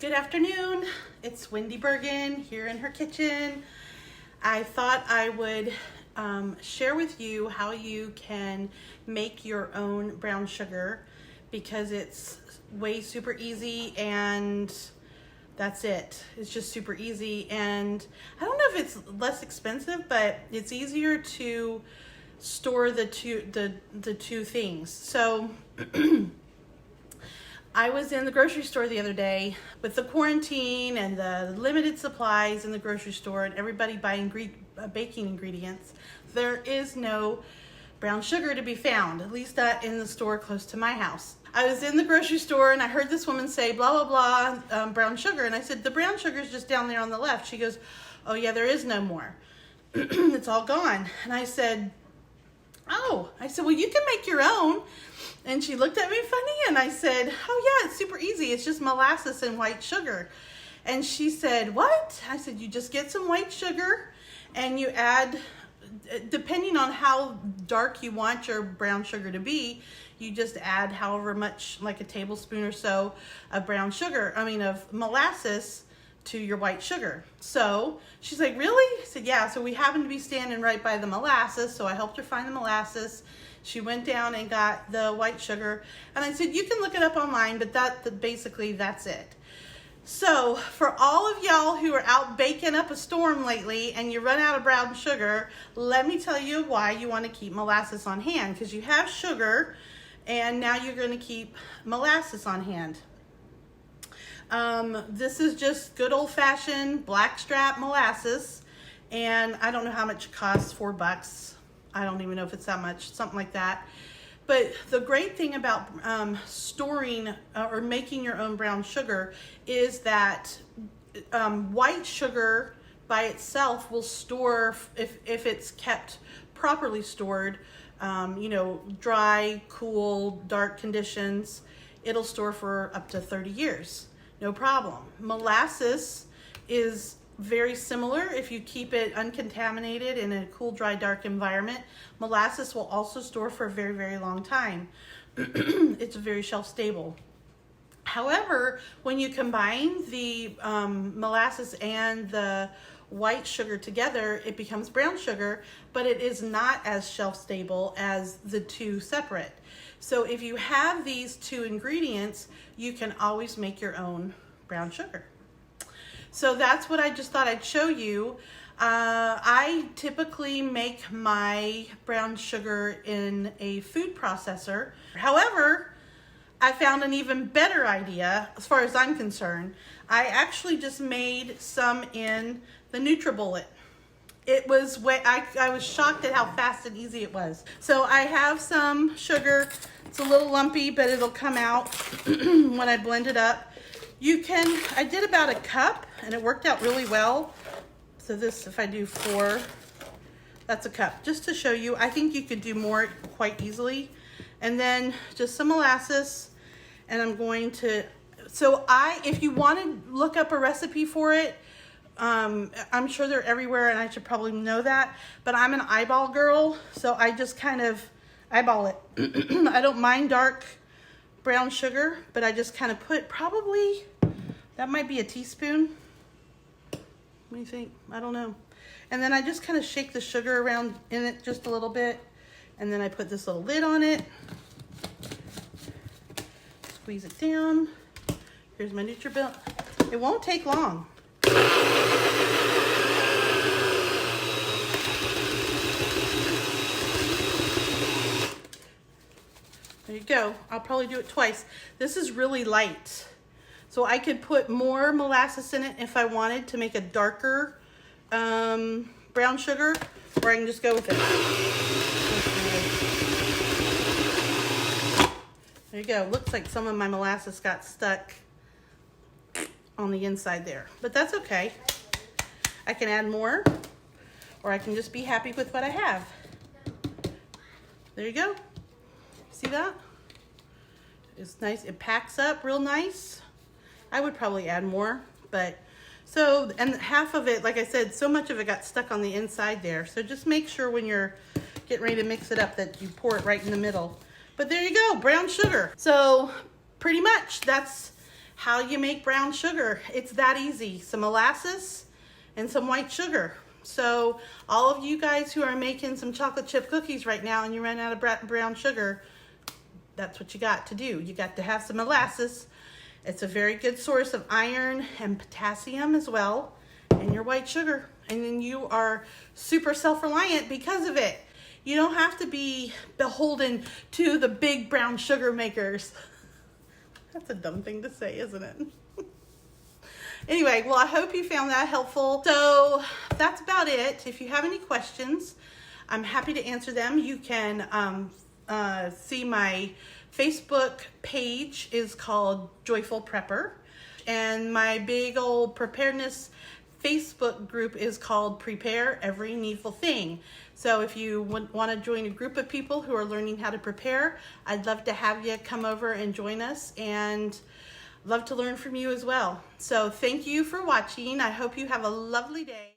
Good afternoon. It's Wendy Bergen here in her kitchen. I thought I would share with you how you can make your own brown sugar because it's way super easy and that's it. It's just super easy, and I don't know if it's less expensive, but it's easier to store the two things. So I was in the grocery store the other day with the quarantine and the limited supplies in the grocery store and everybody buying baking ingredients. There is no brown sugar to be found, at least not in the store close to my house. I was in the grocery store and I heard this woman say blah, blah, blah, brown sugar. And I said, the brown sugar is just down there on the left. She goes, oh yeah, there is no more. It's all gone. And I said, oh, well, you can make your own. And she looked at me funny and I said, oh yeah, it's super easy. It's just molasses and white sugar. And she said, what? I said, you just get some white sugar and you add, depending on how dark you want your brown sugar to be, you just add however much, like a tablespoon or so of of molasses to your white sugar. So she's like, really? I said, yeah. So we happened to be standing right by the molasses, so I helped her find the molasses. She went down and got the white sugar, and I said, you can look it up online, but basically that's it. So for all of y'all who are out baking up a storm lately and you run out of brown sugar, let me tell you why you want to keep molasses on hand, because you have sugar and now you're going to keep molasses on hand. This is just good old-fashioned blackstrap molasses, and I don't know how much it costs, $4. I don't even know if it's that much, something like that. But the great thing about storing or making your own brown sugar is that white sugar by itself will store, if it's kept properly stored, dry, cool, dark conditions, it'll store for up to 30 years. No problem. Molasses is very similar. If you keep it uncontaminated in a cool, dry, dark environment, molasses will also store for a very, very long time. It's very shelf stable. However, when you combine the molasses and the white sugar together, it becomes brown sugar, but it is not as shelf stable as the two separate. So if you have these two ingredients, you can always make your own brown sugar. So that's what I just thought I'd show you. I typically make my brown sugar in a food processor. However, I found an even better idea as far as I'm concerned. I actually just made some in the NutriBullet. It was I was shocked at how fast and easy it was. So I have some sugar. It's a little lumpy, but it'll come out when I blend it up. I did about a cup and it worked out really well. So this, if I do 4, that's a cup. Just to show you, I think you could do more quite easily. And then just some molasses, and I'm going to, if you want to look up a recipe for it, I'm sure they're everywhere and I should probably know that, but I'm an eyeball girl, so I just kind of eyeball it. I don't mind dark brown sugar, but I just kind of put probably, that might be a teaspoon. What do you think? I don't know. And then I just kind of shake the sugar around in it just a little bit, and then I put this little lid on it. Squeeze it down. Here's my NutriBullet. It won't take long. There you go. I'll probably do it twice. This is really light. So I could put more molasses in it if I wanted to make a darker brown sugar, or I can just go with it. There you go. Looks like some of my molasses got stuck on the inside there, but that's okay. I can add more, or I can just be happy with what I have. There you go. See that? It's nice. It packs up real nice. I would probably add more, but and half of it, like I said, so much of it got stuck on the inside there. So just make sure when you're getting ready to mix it up that you pour it right in the middle. But there you go, brown sugar. So pretty much that's how you make brown sugar. It's that easy. Some molasses and some white sugar. So all of you guys who are making some chocolate chip cookies right now and you run out of brown sugar, that's what you got to do. You got to have some molasses. It's a very good source of iron and potassium as well, and your white sugar. And then you are super self-reliant because of it. You don't have to be beholden to the big brown sugar makers. That's a dumb thing to say, isn't it? Anyway, well, I hope you found that helpful. So that's about it. If you have any questions, I'm happy to answer them. You can see my Facebook page is called Joyful Prepper, and my big old preparedness Facebook group is called Prepare Every Needful Thing. So if you want to join a group of people who are learning how to prepare, I'd love to have you come over and join us, and love to learn from you as well. So thank you for watching. I hope you have a lovely day.